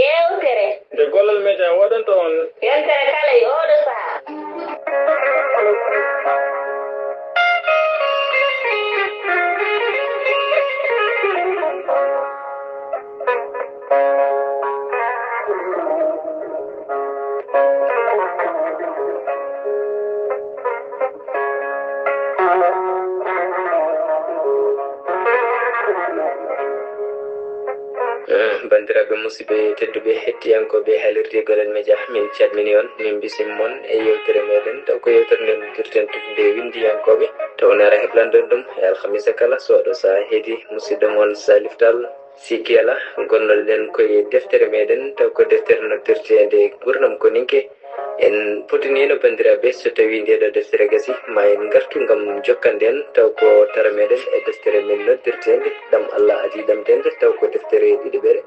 yewtere nde gollal meɗen waɗanta on yontere kala e oɗo sahaa. bandiraɓe musidɓe tedduɓe hettiyankoɓe haalirde golal média min calmini on min bisimon e yewtere meɗen taw ko yewtere nden dirten tufde windiyankoɓe taw nara heblanɗon ɗum e alhamisa kala so waɗo saaha heedi musidɗo moon Salif Tall sikki ala gonnoɗen koye deftere meɗen taw ko deftere noddirtede gurdam ko ninke en potinino bandiraɓe so tawi ndeɗo deftere gasi ma en gartu gam jokkanden taw ko tara meɗen e deftere min noddirtede ɗam Allah adi ɗamtende taw ko deftere ɗiɗiɓere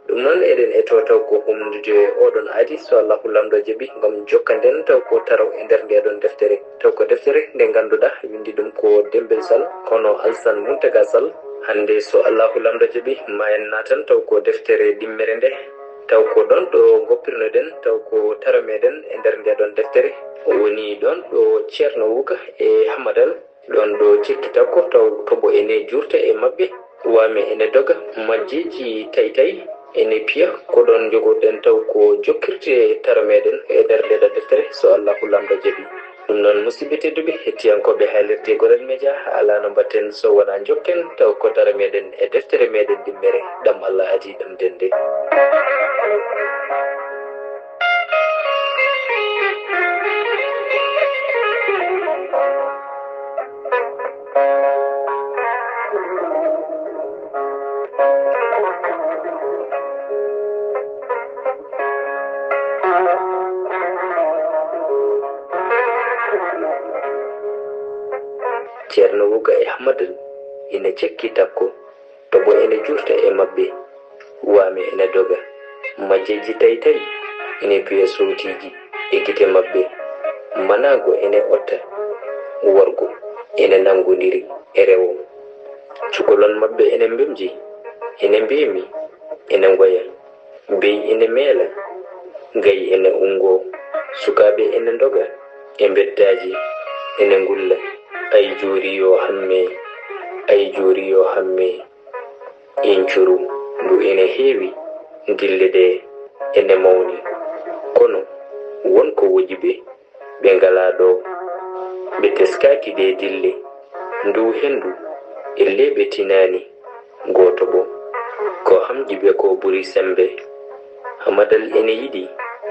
ɗum noon eɗen eto taw ko humdude oɗon adi so Allahu lamɗo jaaɓi gam jokkanden taw ko taraw e nder ndeɗon deftere taw ko deftere nde ganduɗa windi ɗum ko Dembel Sall kono Alassane Mountaga Sall hande so Allahu lamɗo jaaɓi ma en natan taw ko deftere ɗimmere nde taw ko ɗon ɗo goppirnoɗen taw ko tara meɗen e nder ndeɗon deftere o woni ɗon ɗo Ceerno Wuka e Hamadal ɗon ɗo cekki takko taw toɓo ene jurta e mabɓe wame ene doga majjiji tay ene piya ko ɗon jogorɗen taw ko jokkirte tara meɗen e nder ndeɗo deftere so Allahu lamɗo jaaɓi ɗum noon musidɓe tedduɓe hettiyankoɓe haalirde golal média ala no mbatten so wona jokken taw ko tara meɗen e deftere meɗen ɗimmere ɗam Allah adi ɗam dende. Ceerno Wuga e Hamadal ene cekki takko toɓo ene jurta e mabɓe wame ene doga majjeji tay ene piya sowtiji e gite mabɓe manago ene otta worgo ene nangodiri e rewo cukalon mabɓe ene mbemji ene mbemi ene ngoya beyi ene meela gayi ene ungo sukaɓe ene doga e beddaji ene ngulla ay juri yo hamme incuru ndu ene heewi dille ɗe ene mawni kono wonko wojiɓe ɓe ngala ɗo ɓe teskaki ɗe dille ndu hendu e leɓe tinani goto bo ko hamji ɓe ko ɓuri sembe Hamadal ene yiɗi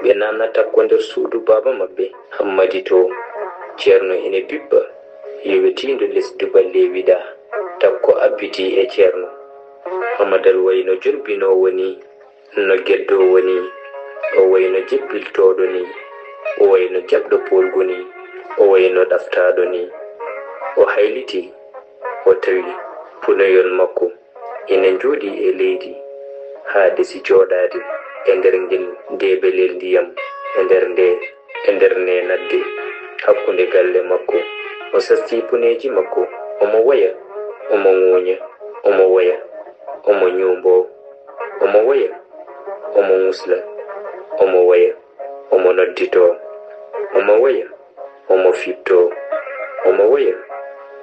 ɓe nana takko nder suudu baba mabɓe Hammadi to Ceerno ene bibba yewetindo lesdu balle wiɗa takko abbiti e Ceerno Hamadal wayno jolbino woni no geddo woni o wayno jebbiltoɗo ni o wayno jaɓɗo polgu ni o wayno ɗaftaɗo ni o hayliti o tawi punoyon makko ene jooɗi e leydi haa desi jooɗaade e nder ngel debelel ndiyam e nder nenadde hakkunde galle makko o sasti puneji makko omo waya omo ŋuuña omo waya omo ñuumbo omo waya omo musla omo waya omo noddito omo waya omo fitto omo waya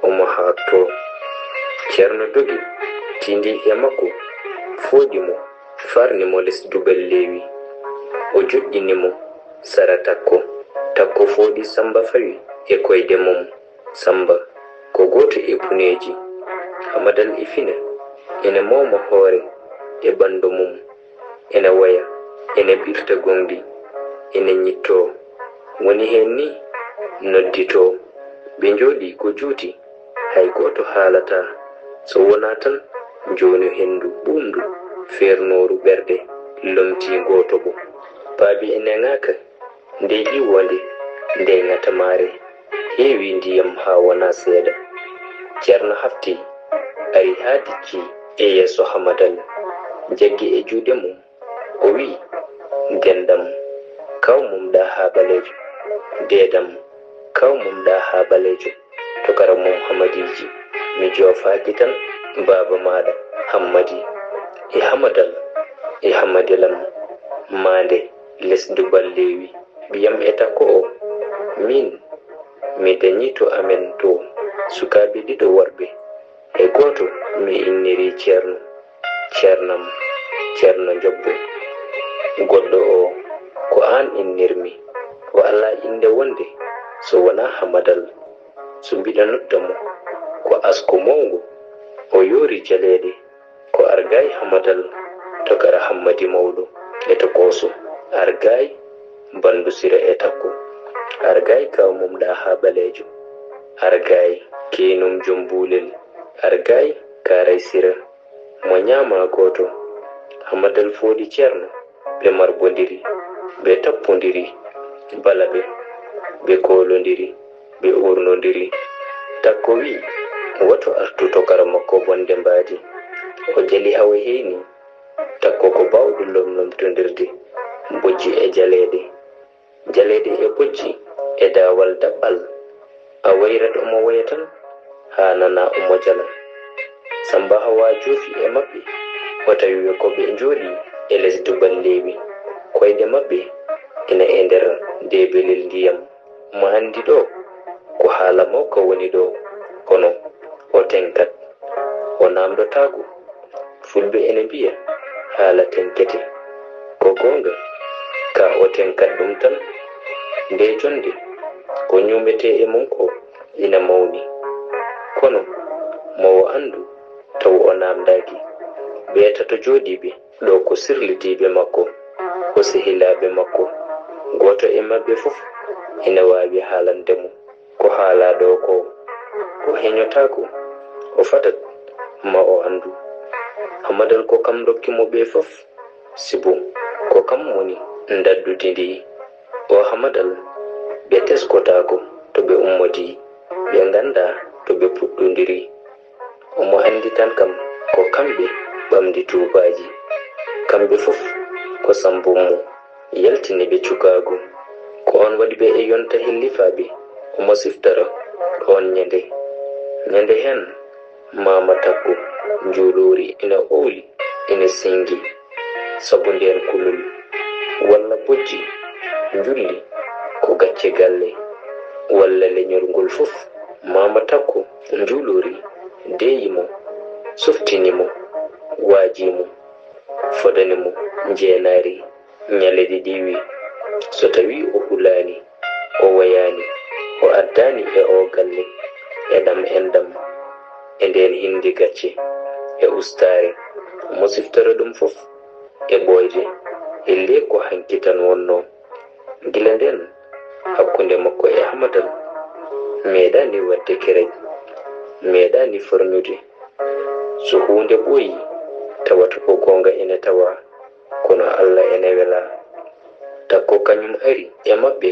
omo haatto Ceerno dogi tindi e makko foodi mo farni mo les dugal leewi o joɗɗini mo sara takko foodi Samba fawi e koyde mum Samba ko goto e puneji Hamadal e fina ene mawma hoore e ɓandu mum ene waya ene ɓirta gonɗi ene ñitto woni hen ni noddito ɓe jooɗi ko juuti hay goto haalata so wona tan joni hendu ɓundu fernoru ɓerde lomti goto bo baabi ene ŋaaka nde ƴiwonde nde ŋatamare heewi ndiyam ha wona seeɗa Ceerno hafti ari ha dikki e yeeso Hamadal jaggi e juuɗe mum o wi gendam kawmum ɗa ha ɓalejo dedam kawmum ɗa ha ɓalejo tokara mum Hamadiji mi jofaaki tan baba maɗa Hammadi e Hamadal e Hammadilam mande lesdu ballewi ɓiyam e takko o min mi dañi to amen to sukaɓe ɗiɗo worɓe e goto mi inniri ceernam ceerno jobbo goɗɗo o ko an innirmi o ala inde wonde so wona hamadal so mbiɗa nodda mo ko asko mawngo o yoori jaleede ko argayi hamadal to gara hammadi mawɗo e to kooso argayi bandu sira e takko argayi kaw mumɗa ha ɓaleejo argayi kenum jombulel argayi karay sira mo ñaama goto hamadal fooɗi ceerno ɓe marbodiri ɓe tappodiri bala ɓe kolodiri ɓe urnodiri takko wi woto artu to kara makko bonde mbaadi o jali hawa heeni takko ko bawɗo lomlomtodirde bojji e jaleede e bojji e daawal daɓɓal a wayrat omo waya tan haa nana omo jala samba hawa joofi e maɓɓe o tawi ko ɓe njooɗi e lesdu balleewi koyɗe maɓɓe ina e nder debelel ndiyam mo anndi ɗo ko haala mawka woni ɗo kono o tenkat o namdotaako fulɓe ene mbiya haala tenkete ko goonga ka o tenkat ɗum tan nde jonde ko ñumete e mum ko ina mawni kono mowo anndu taw o namdaki ɓe tato jooɗiɓe ɗo ko sirlidiɓe makko ko sehilaaɓe makko goto e maɓɓe fof ina waawi haalandemo ko haala ɗo ko heñotako o fatat ma o andu hamadal ko kam dokkimo ɓe fof sibo ko kam woni daddudi ndi o hamadal ɓe teskotako to ɓe ummodi ɓe ganda to ɓe puɗɗodiri omo andi tan kam ko kamɓe ɓamdi tubaji kamɓe fof ko sambummo yaltini ɓe cukago ko on waɗi ɓe e yonta hellifaɓe omo siftara on nyande hen mama takko njuulori ina owli ina singi sabu nden kulol walla bojji njulli ko gacce galle walla leñol ngol fof mama takko njuulori deyimo softinimo waajimo fodanimo jeenaari ñaledi ɗiwi so tawi o hulani o wayani o addani e o galle e ɗam endam e nden hindi gacce e ustare mo siftara ɗum fof e ɓoyde e le ko hanki tan wonno gila nden hakkunde makko e hamadal meeɗani wadde kerej meeɗani fornude so hunde ɓoyi tawata ko gonga ene tawa kono Allah ene wela takko kañum ari e maɓɓe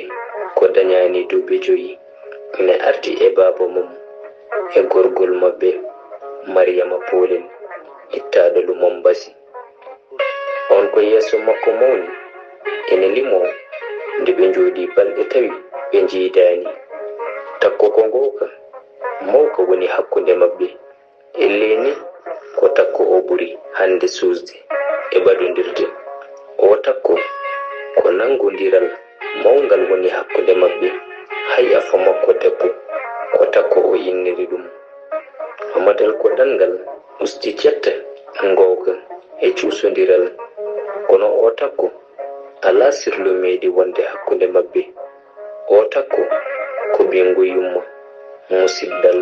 ko dañani duuɓi 5 ine arti e baaba mum e gorgol maɓɓe Mariama Polel ittaɗo Lumombasi on ko yeeso makko mawni ene limo nde ɓe njooɗi balɗe tawi ɓe jiidani takko ko ngoka mawka woni hakkunde maɓɓe e leni ko takko o ɓuri hande suusde e baɗodirde o takko ko nangodiral mawngal woni hakkunde maɓɓe hay afa makko debbo ko takko o inniri ɗum hamadal ko ɗanngal usti cetta ngowka e cuusodiral kono o takko ala sirlu meeɗi wonde hakkunde maɓɓe o takko ko ɓingu yumma musiddal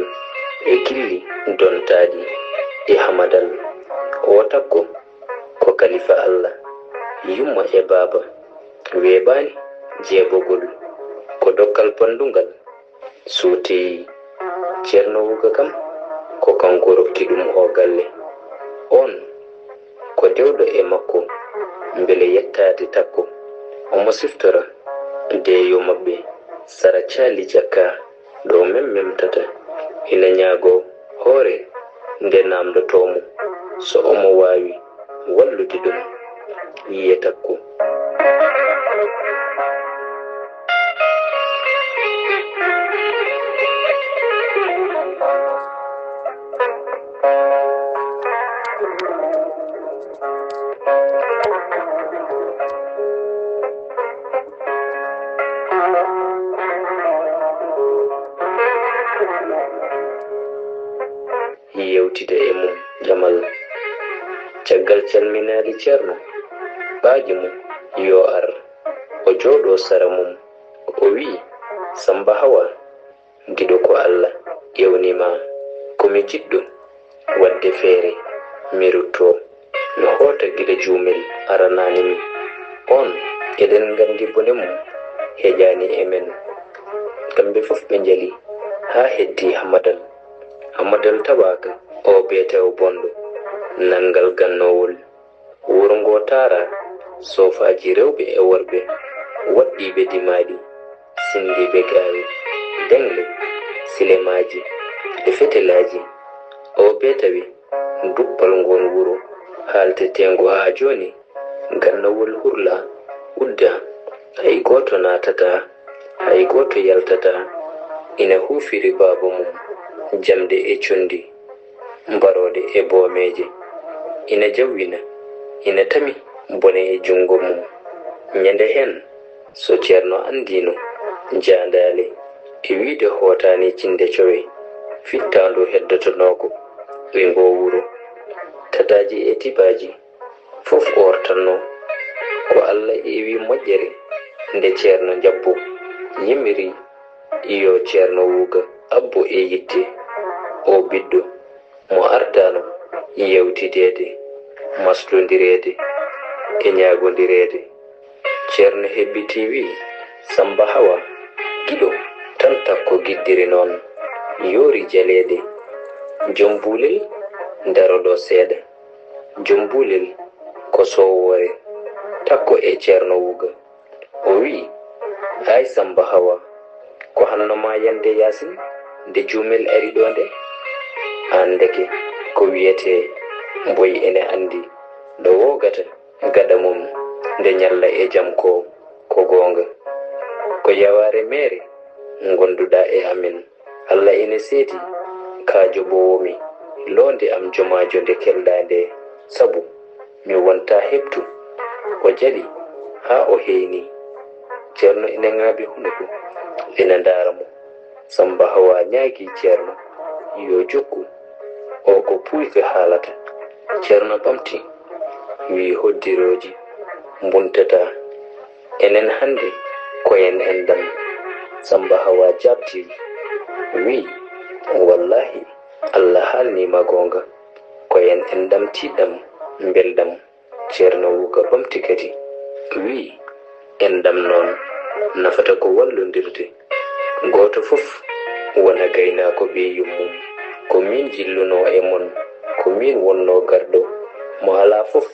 e gilli dontaɗi e hamadal o takko ko kalifa Allah yumma e baaba weeɓani jeebogol ko dokkal bandungal suuteyi ceerno wuga kam ko kanko rofti ɗum o galle on ko dewɗo e makko mbele yettade takko omo siftora deeyo maɓɓe sara caali jakka ɗo memtata ina ñaago hoore nde namdotomo so omo waawi wallude ɗum yiye takko calminaali ceerno ɓaaji mum yo ar o jooɗo sara mum o wi'i Samba Hawa giɗo ko Allah ƴewnima komi jiɗɗo wadde feere mi rutto mi hoota gila juumel arananimi on eɗen gandi bone mum heƴani emen kamɓe fof ɓe njali ha heddi Hamadal tawaka o beetewo bondo nangal gannowol wuro ngo tara sofaji rewɓe e worɓe waɗɗiɓe dimaɗi sindiɓe gaawe dengle silemaji e fetelaji o beetawi duppal ngon wuro haaltetengo ha joni gannowol hurla udda hay goto natata hay goto yaltata ina hufiri baaba mum jamde e condi mbarode e boomeje ina jawwina ina tami bone e jungo mum nyande hen so ceerno andino jandale e wiide hootani cinde cowe fittandu heddotonoko e ngo wuro tataji e tibaji fof ortanno ko Allah ewi moƴƴere nde ceerno jabbo yimiri iyo ceerno wuuga abbo e yitte o biɗɗo mo ardano yewtidede maslondirede e ñagondirede ceerno hebbiti wi Samba Hawa giɗo tan takko giddiri noon yoori jaleede jombulel daroɗo seeɗa jombulel ko sowore takko e ceerno wuuga o wi hay Samba Hawa ko hannoma yande yasin nde juumel ari ɗo nde andeke ko wiyete boy ene andi ɗo wogata gada mum nde nyalla e jam ko gonga ko yaware mere gonduɗa e amin Allah ene seedi ka joɓowomi londe am jomajo nde kelɗa nde sabu mi wonta heɓtu o jali ha o heyni ceerno ene ŋaabi hunuko ina ndaara mo Samba Hawa ñaagi ceerno yo jokku o ko puyka haalata ceerno ɓamti wi hoddiroji mbuntata enen hande koyen en dam Samba Hawa jabti wi wallahi Allah haalnima gonga koyen en damtiɗam beldam ceerno wuuga ɓamti kadi wi en dam noon nafata ko wallondirde goto fof wona gaynako ɓe yummum ko min jilluno e mon ko min wonno garɗo mo ala fof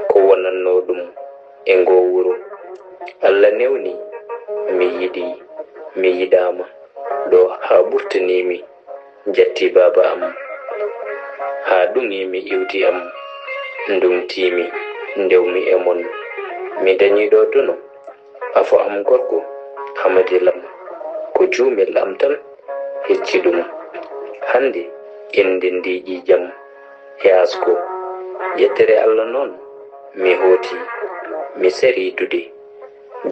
ko wonanno ɗum e ngo wuro Allah newni mi yiɗi mi yiɗama ɗo ha ɓurtanimi jatti baba am ha ɗumimi iwti am ndumtimi ndewmi e mon mi dañiɗo dono afo am gorko Hamadilam ko juumel am tan hecci ɗum hande en ndendiƴi jam e asko yettere Allah noon mi hooti mi sari dude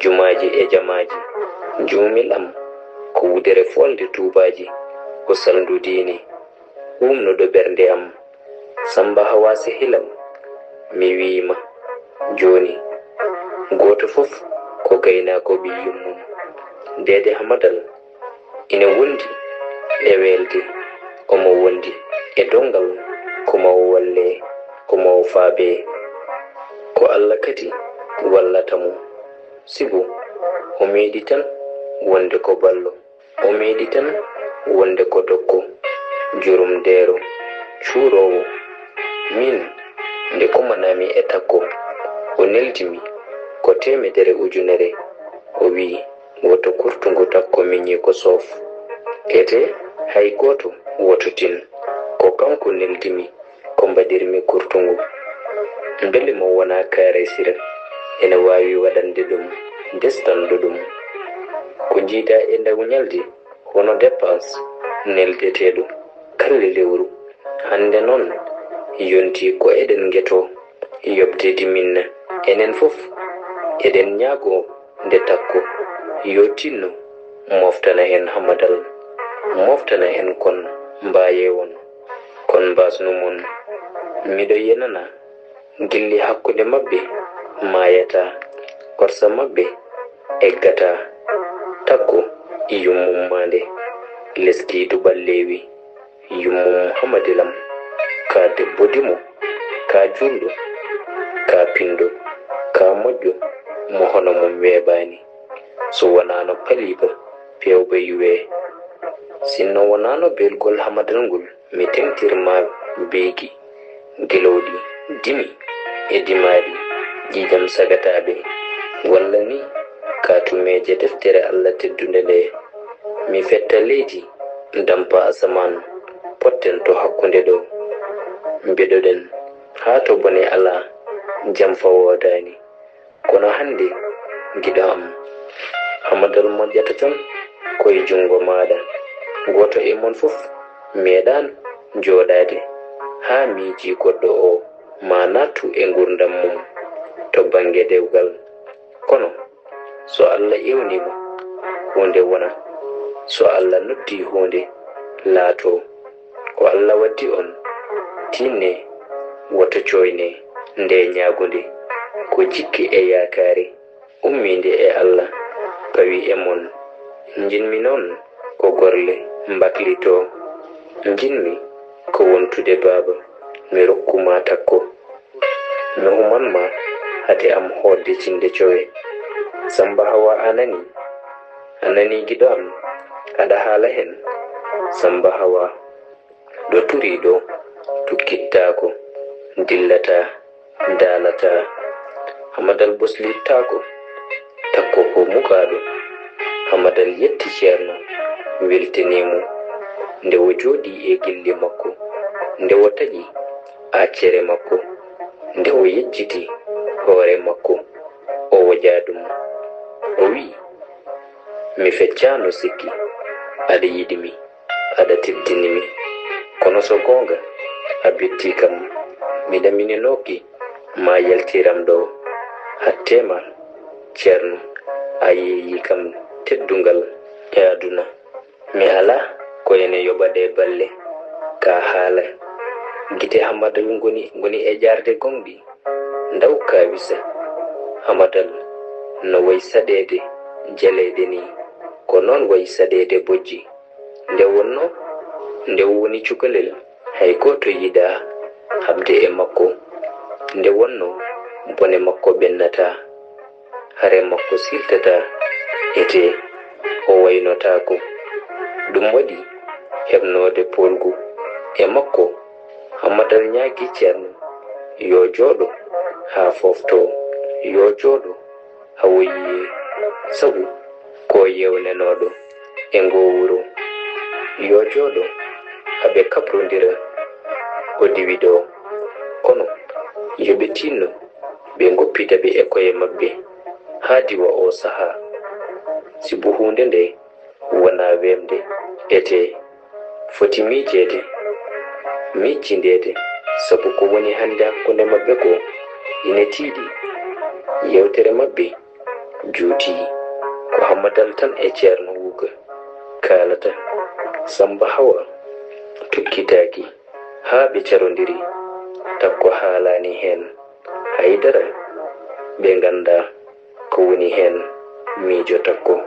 jumaji e jamaji juumel am ko wudere folde tuubaji ko saldudini humnuɗo ɓernde am Samba Hawa sehilam mi wiima joni goto fof ko gaynako ɓi yummum dede Hamadal ina wondi e welde omo wondi e dongal komo walle komo faabe ko Allah kadi wallata mo sigo o meeɗi tan wonde ko ballo o meeɗi tan wonde ko dokko jurum dero cuurowo min nde kumanami e takko o neldimi ko temedere ujunere o wi woto kurtungu takko miñi ko soof ete hay goto wototin ko kanko neldimi ko mbaɗirmi kurtungu bele mo wona kaare sira ene wawi waɗande ɗum destanɗo ɗum ko jiida e ndaw ñalde hono dépense neldeteɗo kalle lewru hande noon yonti ko eɗen geto yobdedi minna enen fof eɗen ñaago nde takko yo tinno moftana hen Hamadal moftana hen kon mbaye won kon mbasnu mon miɗo yenana gilli hakkunde mabbe mayata, korsa mabbe eggata, takko yummummande leskiidu ballewi yummum hamadilam ka debbo dimo, ka julɗo, ka pindo, ka moƴƴo mo hono mum weeɓani. So wonano paliba pewɓe yuwe, sinno wonano belgol hamadal ngol mi temtirma beegi gelowɗi dimi e dimaɗi jijam sagataɓe, walla ni katumeje deftere Allah teddunde nde mi fetta leydi dampa asaman potten to hakkunde ɗo mbeɗoɗen haa to bone ala jam fa wodani. Kono hande giɗo am hamadal moƴƴata tan koye jungo maɗa. Goto e mon fof meeɗan joɗade haa miiji goɗɗo o ma nattu e gurdam mum to bange dewgal. Kono so Allah ewnimo hunde wona, so Allah noddi hunde laato. Ko Allah waddi on tinne woto coyne nde ñagunde ko jikki e yakare umminde e Allah pawi e mon. Jinmi noon ko gorle mbaklito, jinmi ko wontude baba mi rokkuma takko, mi humanma hade am hodde cinde cowe. Samba Hawa anani giɗo am aɗa haala hen. Samba Hawa ɗo turi ɗo tukkittako, dillata, dalata, hamadal boslittako, takko ko mukaɗo. Hamadal yetti ceerno weltinimo nde o joɗi e gilli makko, nde o taƴi accere makko, nde o yejjiti hoore makko, o wajadum o wi, mi feccano sikki aɗa yiɗimi, aɗa teddinimi, kono so gonga a betti kam miɗa mininoki ma yaltiram ɗo hattema ceerno, a yeeyi kam teddungal e aduna. Mi ala ko ene yoɓade balle ka haala gite hamadal ngoni e jarde gonɗi ndaw ka wisa. Hamadal no way saɗede jaleede ni, ko noon way saɗede bojji. Nde wonno nde woni cukalel hay goto yiɗa habde e makko. Nde wonno bone makko bennata, hare makko siltata ete o waynotako. Ɗum waɗi heɓnode polgu e makko Hamadal ñaagi ceerno yo jooɗo haa fofto, yo jooɗo haa woyye sabu ko yewnenoɗo e ngo wuro, yo jooɗo haa ɓe kaprondira o diwi ɗo. Kono yo ɓe tinno ɓe goppita ɓe e koye maɓɓe haa diwa o saha. Sibu hunde nde wona wemde ete foti miijindede, sabu ko woni hande hakkunde maɓɓe ko ine tiiɗi. Yewtere maɓɓe juuti ko Hamadal tan e ceerno Wuuga kaalata. Samba Hawa tukkitaaki haa ɓe carondiri, takko haalani hen haydara ɓe ganda ko woni hen miijo takko.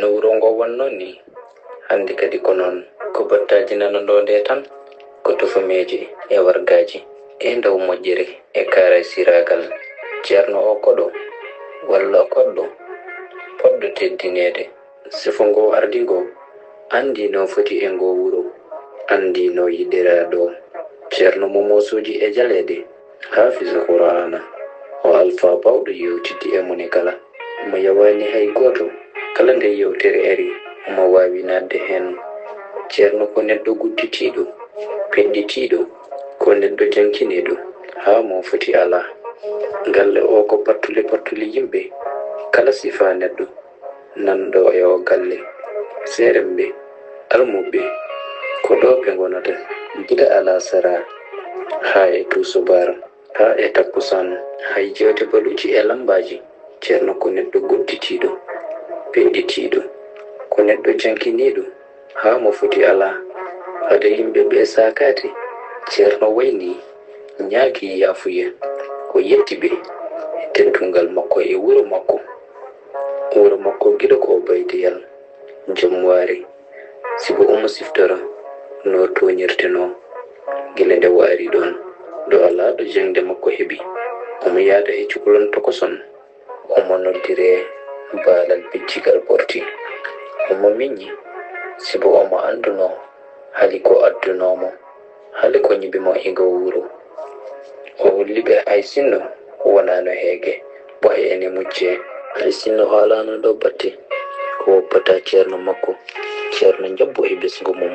No wuro ngo wonno ni hande kadi ko noon ko battaji nanando nde tan ko tufumeji e wargaji e ndaw moƴƴere e kara siragal. Ceerno o koɗo walla koɗɗo poɗɗo teddinede, sifo ngo ardi ngo andi no foti e ngo wuro, andi no yiɗira ɗo. Ceerno mo mosuji e jalede hafizu Qur'ana o alfa bawɗo yewtiddi e moni kala mo yawani hay goto. Kala nde yewtere ari omo wawi nadde hen. Ceerno ko neɗɗo gudditiɗo, peɗɗitiɗo, ko neɗɗo jankiniɗo, ha mo foti ala galle o ko pattule yimɓe kala sifa neɗɗo nanɗo e o galle seeremɓe almuɓe ko ɗo ɓe gonata gila ala sara ha e tusubar ha e takkusan hay jewte baluji e lambaji ceerno ko neɗɗo gudditiɗo peɗɗitiɗo ko neɗɗo jankiniɗo ha mo foti ala hade yimɓe ɓe sakati ceerno wayni ñaagi yafuya ko yetti ɓe teddungal makko e wuro makko giɗo ko baydiyal jomwaari sibo omo siftora no toñirteno gila nde waari ɗon ɗo alaɗo jangde makko heɓi omo yaada e cukalon tokoson omo noddire baalal biccigal borti omo miñi sibo omo anduno hali ko addunomo hali ko ñibimo ego wuro o holliɓe hay sinno wonano heege ɓoye ene mucce hay sinno haalano ɗo batte ko woppata ceerno makko ceerno jabbo e besgo mum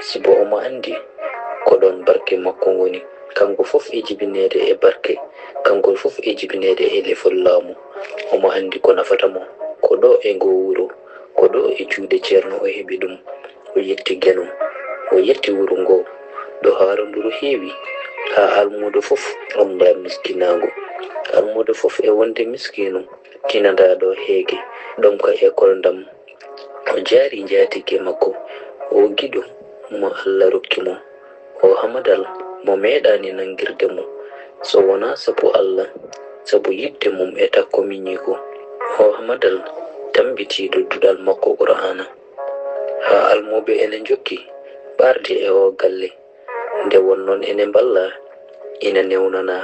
sibo omo andi ko ɗon barke makko woni kanko fof e jibinede e barke kanko fof e jibinede e lefol laamu omo andi ko nafata mo ko ɗo e ngo wuro ko ɗo e juuɗe ceerno o heɓi ɗum o yetti genum o yetti wuro ngo ɗo haaranduru heewi ha almudo fof anda miskinago almudo fof e wonde miskinu tinada ɗo heege ɗon ka école ndam o jaari jatike makko o giɗo mo allah rokki mo o hamadal mo meeɗani nangirde mo so wona sabu allah sabu yidde mum e takko miñiko o hamadal tambitiɗo duɗal makko qur'ana ha almuɓe ene jokki ɓarde e o galle nde wonnon ene mballa ina newnana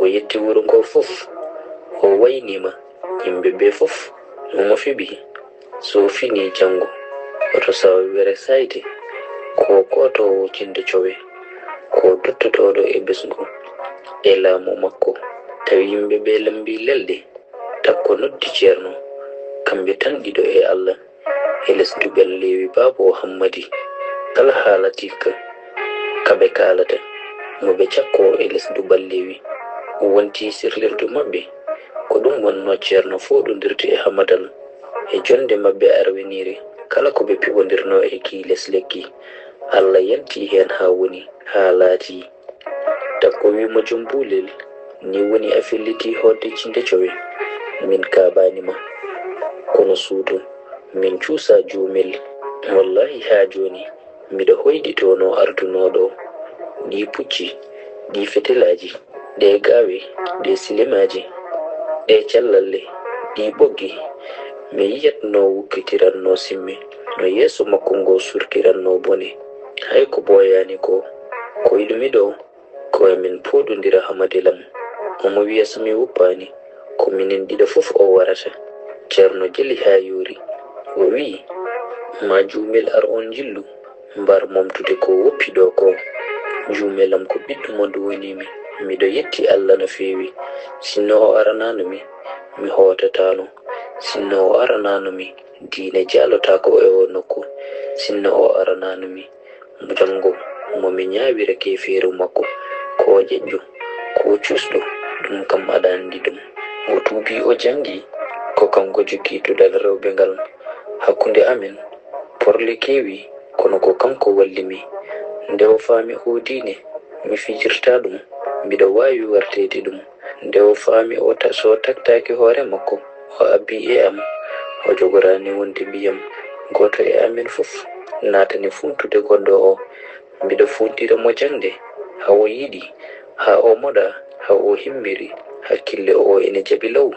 o yetti wuro ngo fof o waynima yimɓe ɓe fof omo fiɓi so fini jango oto sawi were sayde ko kotowo cinde cowe ko dottotoɗo e besgo e laamu makko tawi yimɓe ɓe lambi lelde takko noddi ceerno kamɓe tan ɗiɗo e allah e lesduɓel lewi baabo hammadi kala haalatika kaɓe kaalata moɓe cakko e lesdu ballewi wonti sirlirdu maɓɓe ko ɗum wonno ceerno foɗodirde e hamadal e jonde maɓɓe arwenire kala ko ɓe piɓodirno e kiiles lekki allah yanti hen ha woni ha laati takko wimo jombulel ni woni a felliti hodde cinde cowe min kaɓanima kono suudu min cuusa jumel wallahi ha joni miɗo hoyɗitono ardunoɗo ɗi pucci ɗi fetelaji ɗe gawe ɗe silemaji ɗe callalle ɗi ɓoggi mi yiyatno wukkitiranno simme no yeeso makko ngo surkiranno bone hay ko boyani ko koyɗumiɗo ko emin poɗodira hamadilam omo wiya somi wuppani ko minen ɗiɗo fof o warata ceerno jeli ha yori o wi ma jumel ar on jillu mbar momtude ko woppi ɗo ko jumelam ko ɓiɗɗo mo duwonimi miɗo yetti allah no feewi sinno o arananomi mi hotatano sinno o arananomi diine jalotako e o nokku sinno o arananomi jango momi ñawira keferu makko ko jeƴƴo ko cusɗo ɗum kam aɗa andi ɗum o tuubi o jangi ko kanko jogui tudal rewɓe ngal hakkunde amen porle kewi kono ko kanko wallimi nde o faami o diine mi fijirta ɗum mbiɗo wawi wartede ɗum nde o faami so taktaki hoore makko o abbi e am o jogorani wonde mbiyam goto e amen fof natani funtude goɗɗo o mbiɗo funtira mo jangde ha o yiɗi ha o moɗa ha o himmiri hakkille o ene jaɓi law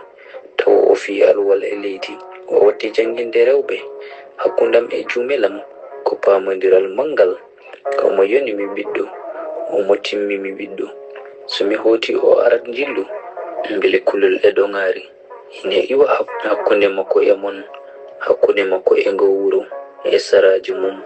taw o fi alwal e leydi o watti janginde rewɓe hakkundam e jumelam ko pamodiral mangal komo yonimi ɓiɗɗo omo timmimi ɓiɗɗo somi hoti o arat jillu beele kulol e ɗoŋaari ine iwa hakkunde makko e mon hakkunde makko e ngo wuro e saraji mum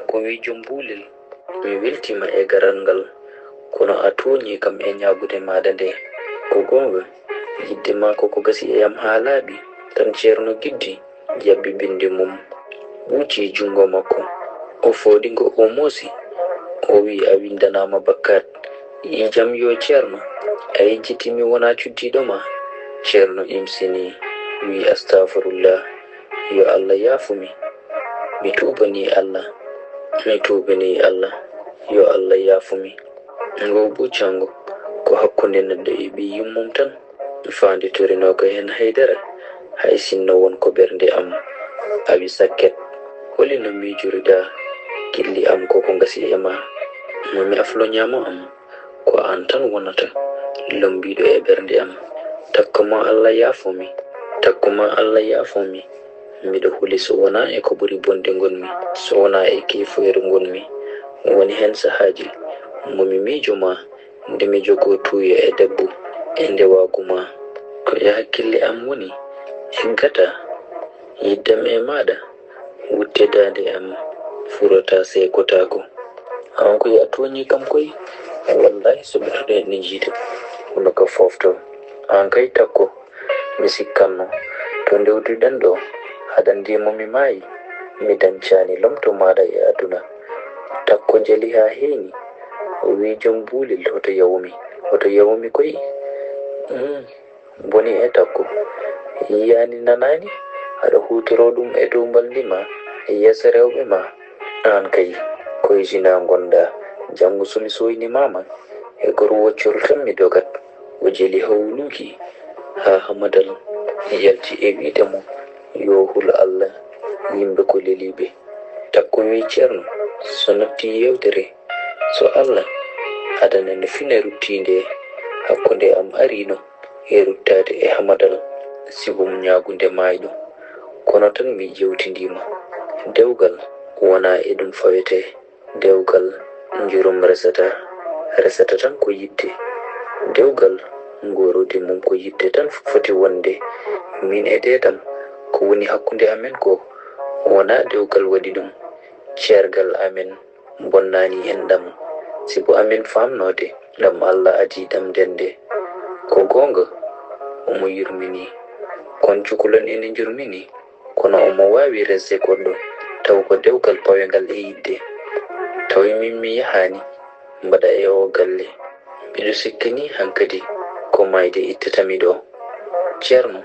takko wi jumbulel mi weltima e garal ngal kono a toñi kam e ñagude maada nde ko gonga yidde maako ko gasi e yam haa laaɓi tan ceerno giddi yabbi bindi mum ɓuuci jungo makko o foɗingo o moosi o wi a windanama bakkat i jam yo ceerno a yejjitimi wona cuddiɗo ma ceerno imsini wi astafirullah yo allah yaafumi mi tubani allah yo allah yaafumi ngo buccango ko hakkunde neɗɗo e ɓi yummum tan faande torinoka hen haydara hay sinno won ko ɓernde am abi sakket holino miijorida gilli am koko ngasi e ma momi afloñamo am ko an tan wonata lombiɗo e ɓernde am takkuma allah yaafumi miɗo huli so wona e ko ɓuri bonde gonmi so wona e kefoyre gonmi woni hen sahaji momi miijo ma nde mi jogo tuuyo e debbo e ndewaguma ko e hakkille am woni eggata yiddam e maɗa wuttedade am furata sekotako an koye a toñi kam koye wallahi soɓetoɗe ne jiide hono ko fofto an kay takko mi sikkanno to ndewduɗen ɗo haɗa ndimo mi maayi mi dancani lomto maɗa e aduna takko jali ha heeni o wi jom buulel oto yawumi koye boni e takko yiyani nanani aɗa hutoro ɗum e dow mbaldima e yeeso rewɓe ma an kay koye jina gonda janggo somi soyni mama e gor woccol tan mi dogat o jeli hawluki ha hamadal yalti e wiide mo yo hul allah yimɓe ko leliɓe takko wi ceerno so natti yewtere so allah adanane fina ruttinde hakkunde am arino e ruttade e hamadal sibum ñagunde mayɗo kono tan mi jewtindima dewgal wona e ɗum fawete dewgal jurum resata tan ko yidde dewgal ngorode mum ko yidde tan foti wonde min e dedam ko woni hakkunde amen ko wona dewgal waɗi ɗum ceergal amen bonnani en ɗam sibo amen famnode ɗam allah adi ɗam dende ko gonga omo yurmini kon cukalon ene jurmini kono omo wawi resde goɗɗo taw ko dewgal pawengal e yidde tawi min mi yahani mbaɗa e o galle mbiɗo sikkini hankadi ko mayde ittatami ɗo ceerno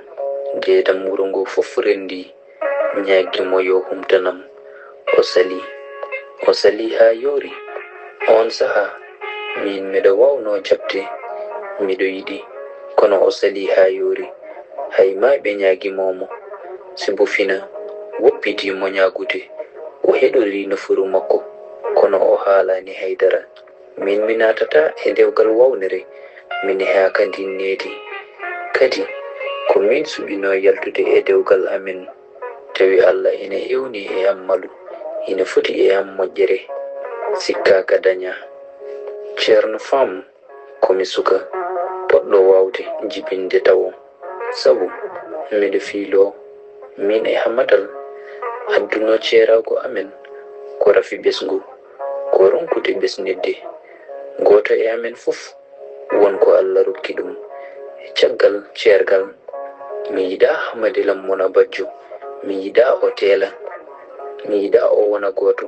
jeedam wuro ngo fof rendi ñaggimo yo humtanam o sali ha yoori on saha min miɗo wawno jabde miɗo yiɗi kono o sali ha yoori hay ma ɓe ñagimomo sibo fina woppitimo ñagude o heɗori nofuru makko kono o haalani haydara min mi natata e dewgal wawnere min ha kadi needi kadi ko min suɓino yaltude e dewgal amin tawi allah ene ewni e am malu ina foti e am moƴƴere sikkaka daña ceerno fam komi suka poɗɗo wawde jibinde tawo sabu miɗo fiilo min e hamadal adduno ceerago amen ko rafi ɓesgu ko ronkude ɓesnidde goto e amen fof wonko allah rokki ɗum e caggal ceergal mi yiɗa hamadilam mona bajjo mi yiɗa o teela mi yiɗa o wona goto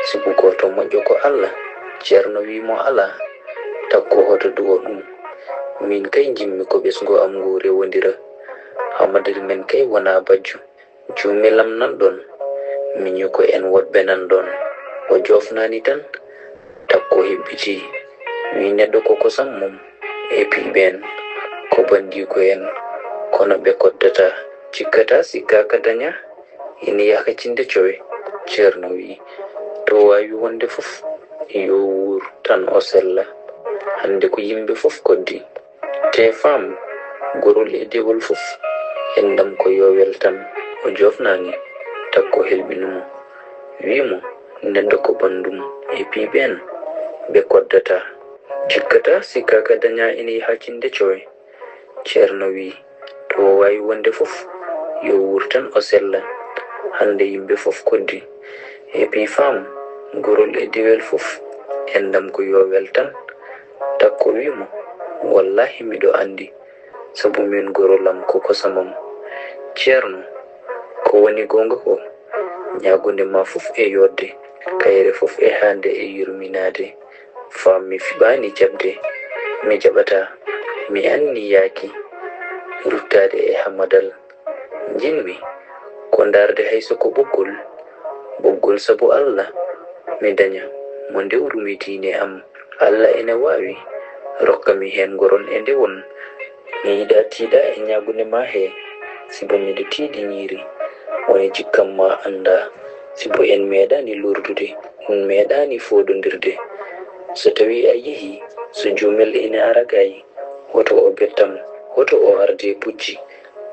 sibu goto moƴƴo ko allah ceerno wimo ala takko hoto duwo ɗum min kay jimmi ko ɓesgo am ngu rewodira hamadal men kay wona bajjo jumilam nan ɗon min ko en woɗɓe nan ɗon o jofnani tan takko hebbiti wi neɗɗo ko kosam mum e piɓen ko bandiko en kono ɓe koddata cikkata sikkaka daña ina yaka cinde cowe ceerno wi to wawi wonde fof yo wuur tan o sella hande ko yimɓe fof koddi te fam gorol e dewol fof endam ko yo weltan o jofnani takko helɓinimo wimo neɗɗo ko bandum e piɓen ɓe koddata cikkata sikkaka daña ina yaha cinde cowe ceerno wi to wawi wonde fof yo wuur tan o sella hande yimɓe fof koddi e pi fam gorol e diwel fof endam ko yo weltan. Takko wimo wallahi miɗo andi sabu min gorolam ko kosamam. Ceerno, ko woni gonga ko ñagunde ma fof e yodde, kayre fof e hande e yurminade. Fam mi fiɓani jabde, mi jaɓata, mi anni yaaki ruttade e hamadal. Jinmi ko darde hayso ko boggol sabu Allah mi daña mo ndewrumi diine am. Allah ene wawi rokka mi hen goron e ndewon. Mi yiɗa tiiɗa e ñagunde ma he, sibo miɗo tiiɗi ñiiri woni jikkam ma anda. Sibo en meeɗani lordude, en meeɗani foɗodirde. So tawi a yehi, so jumel ene aragayi, hoto o bettam, hoto o arde bujji,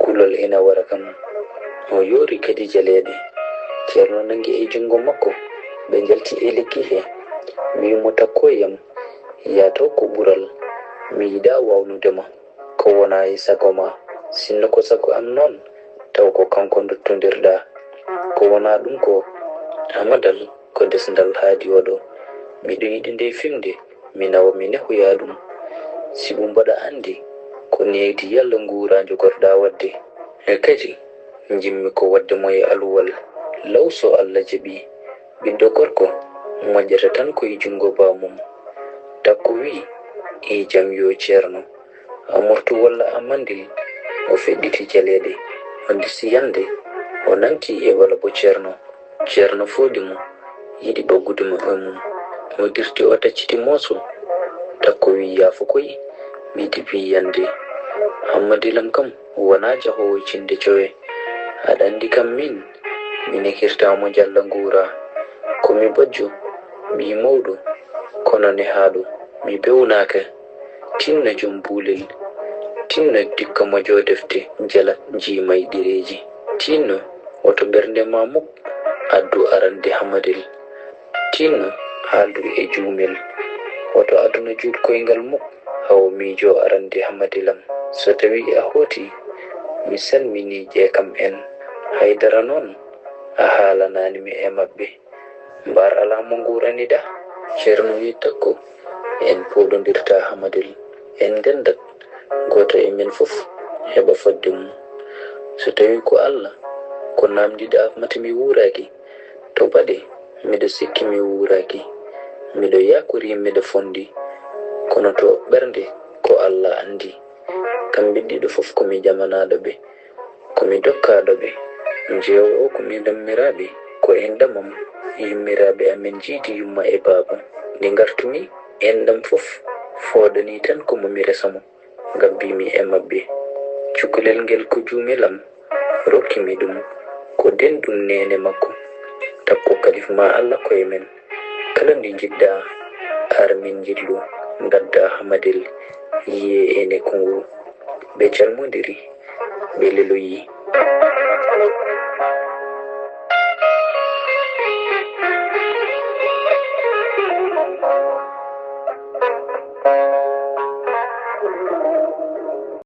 kulol ene wara kam. O yori kadi jaleɗe. Ceerno nangi e jungo makko, ɓe jalti e lekki he. Wimo takkoyam, yato ko ɓural, mi yiɗa wawnudema, ko wona e sago ma. Sinno ko sago am noon, taw ko kanko dottodirɗa. Ko wona ɗum ko hamadal ko desdal haadi waɗo. Miɗo yiɗi nde fimde, mi nawa mi nehoya ɗum. Sibu mbaɗa andi ko needi yalla nguura jogorɗa wadde. E kadi jimmi ko wadde mo e aluwal. Law so Allah jaɓi, ɓiɗɗo gorko moƴƴata tan koye jungo bamum. Takko wi e jam yo ceerno, a mortu walla a mandil. O feɗɗiti jaleɗe, o disi yande, o nanti e wala bo ceerno. Ceerno foodi mo, yiɗi ɓaggude mo e mum. O dirti o tacciti mooso. Takko wi yaafo koy, miɗi wi yande. Hammadilam kam wona jahowo cinde cowe. Aɗa andi kam min ekirtamo jalla nguura. Komi bojjo, mi mawɗo, kono ne haɗo mi bewnaka. Tinna jom buulel, tinno dikka mojo defte jala jimay ɗereji. Tinno woto bernde ma muk addu arande hamadel. Tinno haaldu e jumel, woto aduna juut koyngal muk hawo miijo arande hamadelam. So tawi a hoti, mi salmini jeekam en. Haydara noon a haalanani e mabɓe. Mbar ala mo nguranida. Ceerno wi takko en poɗodirta hamadel, en dendat goto e men fof heɓa fodde mum. So tawi ko Allah ko namdiɗa mati mi wuraki, to baɗe miɗo sikki mi wuraki. Miɗo yakori miɗo fondi, kono to ɓernde ko Allah andi. Kamɓe ɗiɗo fof komi jamanaɗo ɓe, komi dokkaɗo ɓe. Jeewo o komi lammiraɓe ko endamam. Yimmiraɓe amen jiidi yumma e baaba. Nde gartumi endam fof foɗani tan ko momi resamo, gabbimi e mabɓe. Cukalel ngel ko juumelam rokkimi ɗum, ko denɗum nene makko. Takko kalif ma Allah koye men. Kala ndi jiɗɗa armin jillu gadda hamadel yiye ene kongo. Ɓe calmodiri, ɓe leloyi.